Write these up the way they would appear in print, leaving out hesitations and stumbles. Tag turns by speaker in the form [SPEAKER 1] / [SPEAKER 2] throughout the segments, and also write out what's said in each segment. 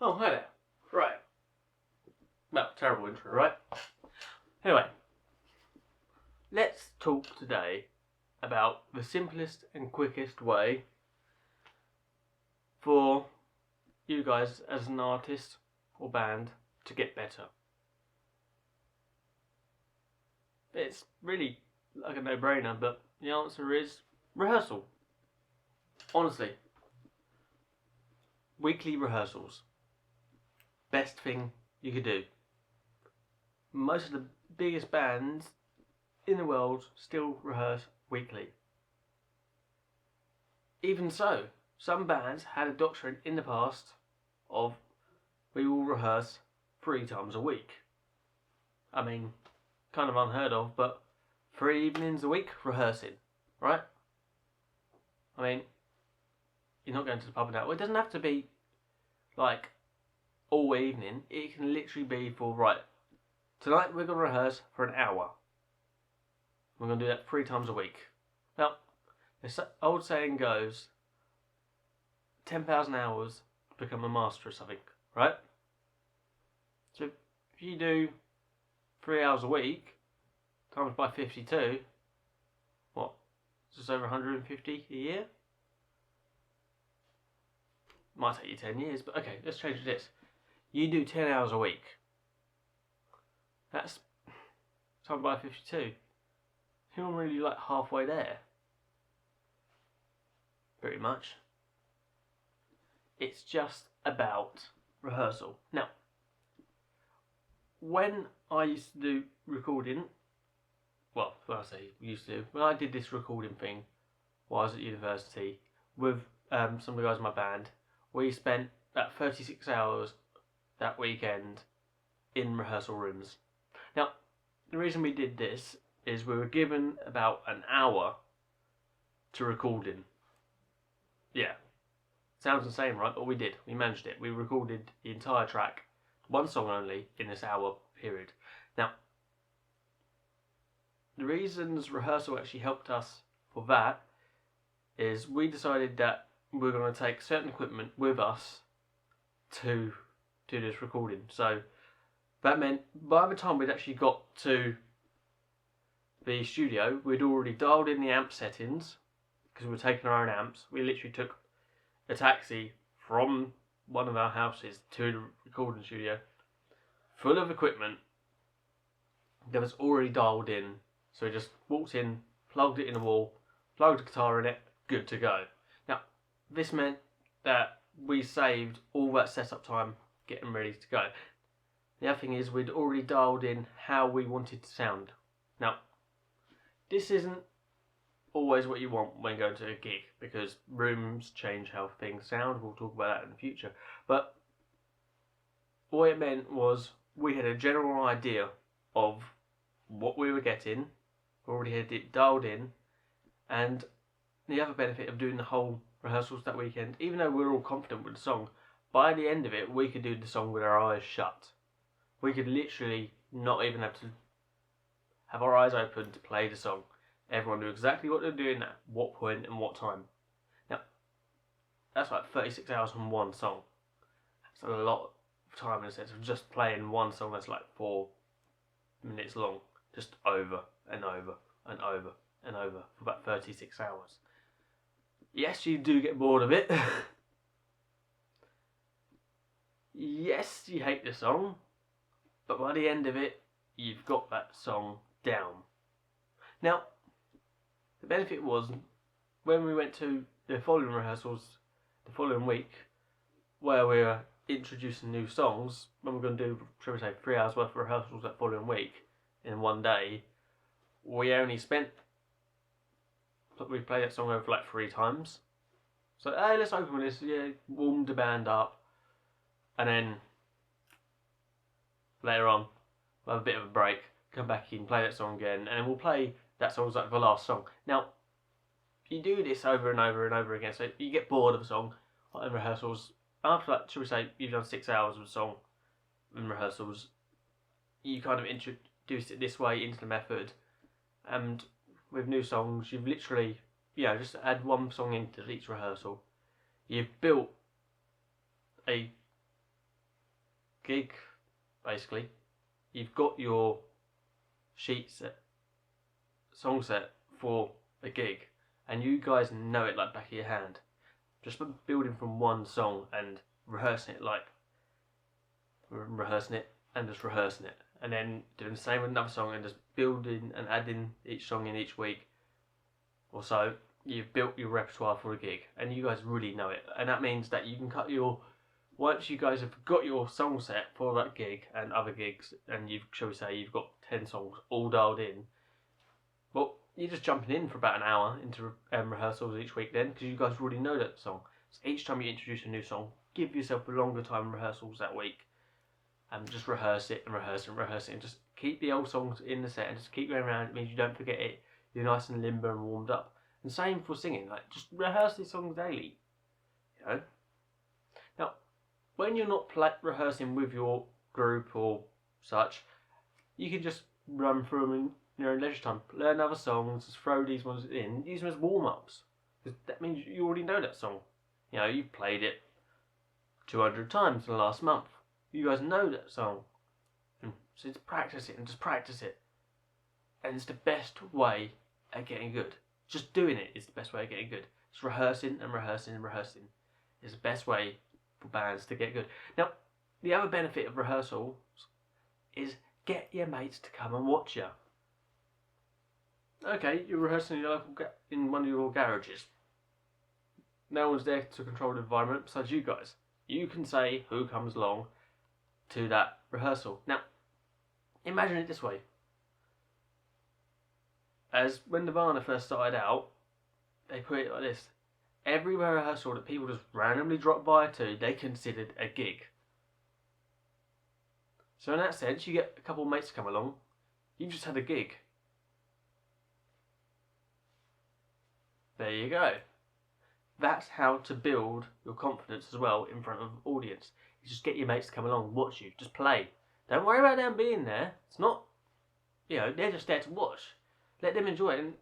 [SPEAKER 1] Oh, hi there. Right. Well, terrible intro, right? Anyway, let's talk today about the simplest and quickest way for you guys as an artist or band to get better. It's really like a no-brainer, but the answer is rehearsal. Honestly. Weekly rehearsals. Best thing you could do. Most of the biggest bands in the world still rehearse weekly. Even so, some bands had a doctrine in the past of we will rehearse 3 times a week. I mean, kind of unheard of, but 3 evenings a week rehearsing, right? I mean, you're not going to the pub now. Well, it doesn't have to be like all evening. It can literally be for, right, tonight we're going to rehearse for an hour. We're going to do that 3 times a week. Now, the old saying goes, 10,000 hours to become a master of something, right? So if you do 3 hours a week, times by 52, what? Just over 150 a year? Might take you 10 years, but okay, let's change this. You do 10 hours a week. That's times by 52. You're really like halfway there. Pretty much. It's just about rehearsal. Now, when I used to do recording, well, when I say used to, when I did this recording thing while I was at university with some of the guys in my band, we spent about 36 hours that weekend in rehearsal rooms. Now, the reason we did this is we were given about an hour to recording. Yeah, sounds insane, right? But we did. We managed it. We recorded the entire track, one song only, in this hour period. Now, the reasons rehearsal actually helped us for that is we decided that we were going to take certain equipment with us to do this recording. So that meant by the time we'd actually got to the studio, we'd already dialed in the amp settings because we were taking our own amps. We literally took a taxi from one of our houses to the recording studio full of equipment that was already dialed in. So we just walked in, plugged it in the wall, plugged the guitar in it, good to go. Now, this meant that we saved all that setup time getting ready to go. The other thing is we'd already dialed in how we wanted to sound. Now, this isn't always what you want when going to a gig because rooms change how things sound. We'll talk about that in the future. But what it meant was we had a general idea of what we were getting. We already had it dialed in. And the other benefit of doing the whole rehearsals that weekend, even though we were all confident with the song, by the end of it, we could do the song with our eyes shut. We could literally not even have to have our eyes open to play the song. Everyone knew exactly what they're doing at what point and what time. Now, that's like 36 hours on one song. That's a lot of time in a sense of just playing one song that's like 4 minutes long, just over and over and over and over for about 36 hours. Yes, you do get bored of it. Yes, you hate the song, but by the end of it, you've got that song down. Now, the benefit was when we went to the following rehearsals the following week, where we were introducing new songs, when we're going to do, shall we say, 3 hours worth of rehearsals that following week in one day, we only spent, we played that song over like 3 times. So, hey, let's open with this, yeah, warmed the band up, and then later on, we'll have a bit of a break, come back in, play that song again, and then we'll play that song as like the last song. Now, you do this over and over and over again, so you get bored of a song in rehearsals. After, like, shall we say, you've done 6 hours of a song in rehearsals, you kind of introduce it this way into the method, and with new songs, you've literally, just add one song into each rehearsal. You've built a gig, basically, you've got your sheet set, song set for a gig, and you guys know it like back of your hand. Just by building from one song and rehearsing it, just rehearsing it, and then doing the same with another song and just building and adding each song in each week or so, you've built your repertoire for a gig, and you guys really know it. And that means that you can cut your, once you guys have got your song set for that gig and other gigs, and shall we say, you've got 10 songs all dialed in, well, you're just jumping in for about an hour into rehearsals each week then, because you guys already know that song. So each time you introduce a new song, give yourself a longer time rehearsals that week, and just rehearse it and rehearse it and rehearse it, and just keep the old songs in the set and just keep going around. It means you don't forget it. You're nice and limber and warmed up. And same for singing, like just rehearse these songs daily. You know. Now, when you're not rehearsing with your group or such, you can just run through them in your own leisure time. Learn other songs, just throw these ones in, use them as warm-ups. Because that means you already know that song. You know, you've played it 200 times in the last month. You guys know that song. So just practice it and just practice it. And it's the best way at getting good. Just doing it is the best way of getting good. Just rehearsing and rehearsing and rehearsing is the best way for bands to get good. Now, the other benefit of rehearsals is get your mates to come and watch you. Okay, you're rehearsing in one of your garages. No one's there to control the environment besides you guys. You can say who comes along to that rehearsal. Now, imagine it this way. As when Nirvana first started out, they put it like this. Every rehearsal that people just randomly dropped by to, they considered a gig. So in that sense, you get a couple of mates to come along. You've just had a gig. There you go. That's how to build your confidence as well in front of an audience. You just get your mates to come along, watch you, just play. Don't worry about them being there. It's not, they're just there to watch. Let them enjoy it, and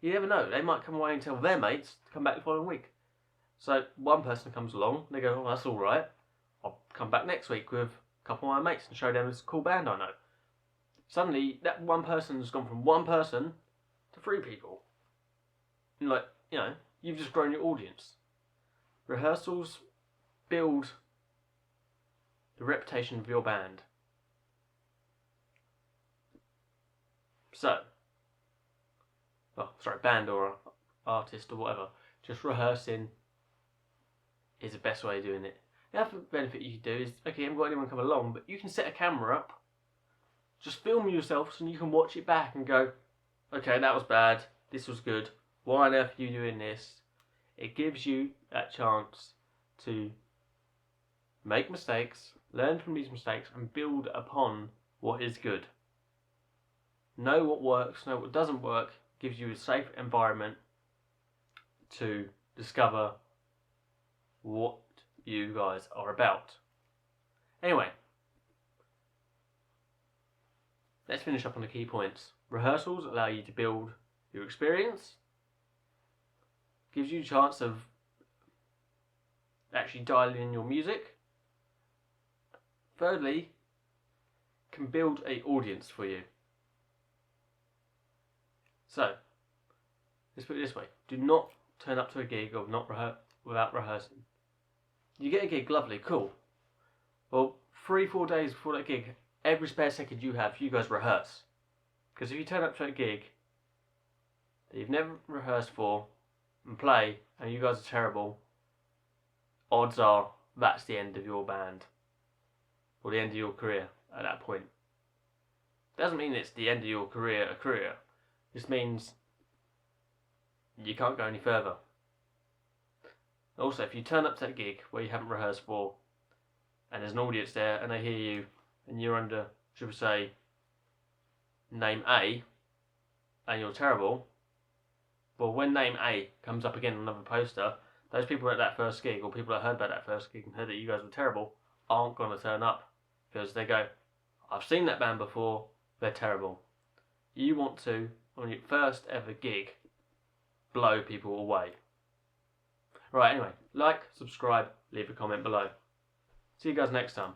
[SPEAKER 1] you never know. They might come away and tell their mates to come back the following week. So one person comes along, they go, oh, that's all right. I'll come back next week with a couple of my mates and show them this cool band I know. Suddenly, that one person has gone from one person to 3 people. And you've just grown your audience. Rehearsals build the reputation of your band. Band or artist or whatever, just rehearsing is the best way of doing it. The other benefit you can do is, okay, I haven't got anyone come along, but you can set a camera up, just film yourself so you can watch it back and go, okay, that was bad, this was good, why on earth are you doing this? It gives you that chance to make mistakes, learn from these mistakes, and build upon what is good. Know what works, know what doesn't work, gives you a safe environment to discover what you guys are about. Anyway, let's finish up on the key points. Rehearsals allow you to build your experience, gives you a chance of actually dialing in your music. Thirdly, can build an audience for you. So, let's put it this way. Do not turn up to a gig without rehearsing. You get a gig, lovely, cool. Well, 3-4 days before that gig, every spare second you have, you guys rehearse. Because if you turn up to a gig that you've never rehearsed for and play, and you guys are terrible, odds are that's the end of your band. Or the end of your career at that point. Doesn't mean it's the end of your career, This means you can't go any further. Also, if you turn up to that gig where you haven't rehearsed for, and there's an audience there, and they hear you, and you're under, should we say, name A, and you're terrible, well, when name A comes up again on another poster, those people at that first gig, or people that heard about that first gig and heard that you guys were terrible, aren't going to turn up. Because they go, I've seen that band before, they're terrible. You want to, on your first ever gig, blow people away. Right, anyway, like, subscribe, leave a comment below. See you guys next time.